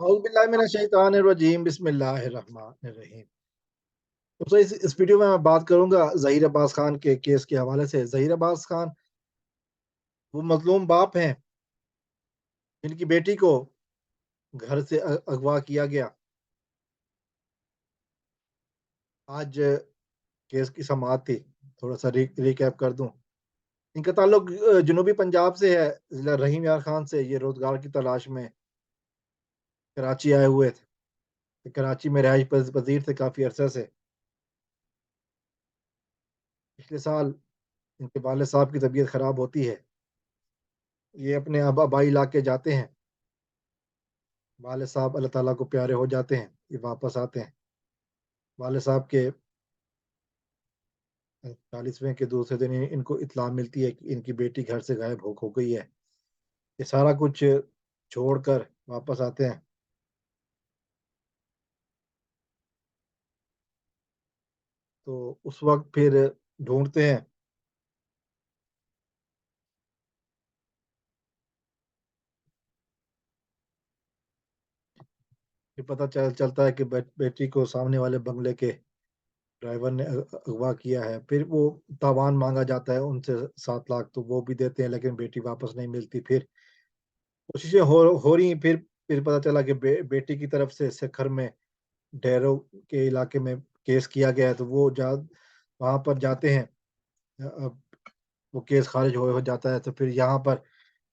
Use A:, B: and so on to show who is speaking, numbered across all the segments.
A: औज़ुबिल्लाहिमिनश्शैतानिर्रजीम बिस्मिल्लाहिर्रहमानिर्रहीम। तो इस वीडियो में मैं बात करूंगा ज़हीर अब्बास खान के केस के हवाले से। ज़हीर अब्बास खान वो मजलूम बाप हैं जिनकी बेटी को घर से अगवा किया गया। आज केस की समाअत थी। थोड़ा सा रिकैप कर दूं। इनका ताल्लुक जनूबी पंजाब से है, ज़िला रहीम यार खान से। ये रोजगार की तलाश में कराची आए हुए थे। कराची में रहायश पजीर थे काफ़ी अरसे से। पिछले साल इनके वालिद साहब की तबीयत खराब होती है। ये अपने आबाई इलाके जाते हैं। वालिद साहब अल्लाह ताला को प्यारे हो जाते हैं। ये वापस आते हैं। वालिद साहब के 40वें के दूसरे दिन इनको इत्तला मिलती है कि इनकी बेटी घर से गायब हो गई है। ये सारा कुछ छोड़कर वापस आते हैं। तो उस वक्त फिर ढूंढते हैं। फिर पता चलता है कि बेटी को सामने वाले बंगले के ड्राइवर ने अगवा किया है। फिर वो तावान मांगा जाता है उनसे 7 लाख, तो वो भी देते हैं, लेकिन बेटी वापस नहीं मिलती। फिर कोशिशें हो रही। फिर पता चला कि बेटी की तरफ से सिखर में डेरों के इलाके में केस किया गया है। तो वो वहां पर जाते हैं। अब वो केस खारिज हो जाता है। तो फिर यहाँ पर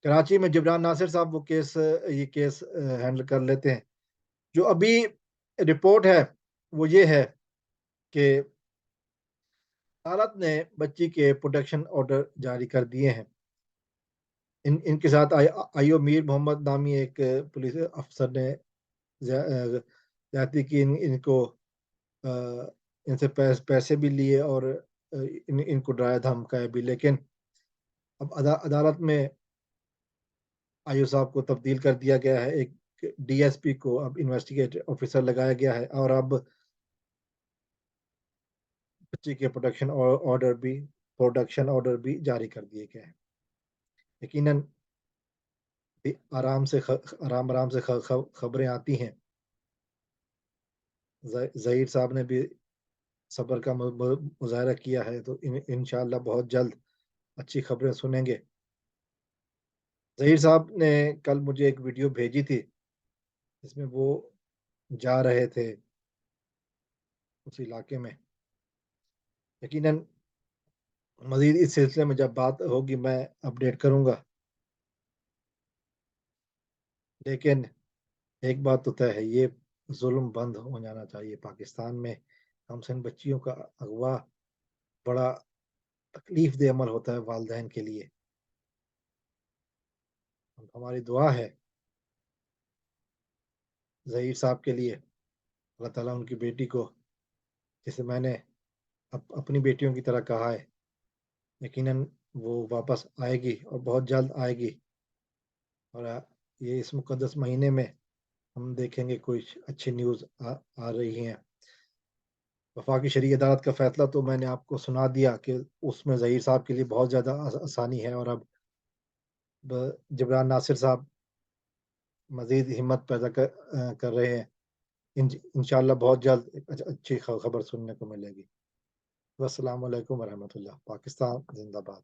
A: कराची में जिब्रान नासिर साहब वो ये केस हैंडल कर लेते हैं। जो अभी रिपोर्ट है वो ये है कि अदालत ने बच्ची के प्रोटेक्शन ऑर्डर जारी कर दिए हैं। इनके साथ आईओ मीर मोहम्मद नामी एक पुलिस अफसर ने ज्यादती की। इनको अ, इनसे पैसे भी लिए और इनको डराया धमकाया भी। लेकिन अब अदालत में आईओ साहब को तब्दील कर दिया गया है। एक डीएसपी को अब इन्वेस्टिगेट ऑफिसर लगाया गया है। और अब बच्ची के प्रोडक्शन ऑर्डर भी जारी कर दिए गए हैं। यकीनन आराम आराम से खबरें आती हैं। ज़हीर साहब ने भी सब्र का मुजाहरा किया है। तो इंशाअल्लाह बहुत जल्द अच्छी खबरें सुनेंगे। ज़हीर साहब ने कल मुझे एक वीडियो भेजी थी जिसमें वो जा रहे थे उस इलाके में। यकीनन मजीद इस सिलसिले में जब बात होगी मैं अपडेट करूंगा। लेकिन एक बात तो तय है, ये जुल्म बंद हो जाना चाहिए पाकिस्तान में। हमसे बच्चियों का अगवा बड़ा तकलीफ दे अमल होता है वालदैन के लिए। हमारी दुआ है ज़हीर साहब के लिए, अल्लाह ताला उनकी बेटी को, जिसे मैंने अपनी बेटियों की तरह कहा है, यकीनन वो वापस आएगी और बहुत जल्द आएगी। और ये इस मुकद्दस महीने में हम देखेंगे कुछ अच्छी न्यूज़ आ रही हैं। वफाकी शरीय अदालत का फैसला तो मैंने आपको सुना दिया कि उसमें ज़हीर साहब के लिए बहुत ज़्यादा आसानी है। और अब जबरान नासिर साहब मज़ीद हिम्मत पैदा कर रहे हैं। इंशाअल्लाह बहुत जल्द एक अच्छी खबर सुनने को मिलेगी। अस्सलाम वालेकुम वरहमतुल्लाह। पाकिस्तान जिंदाबाद।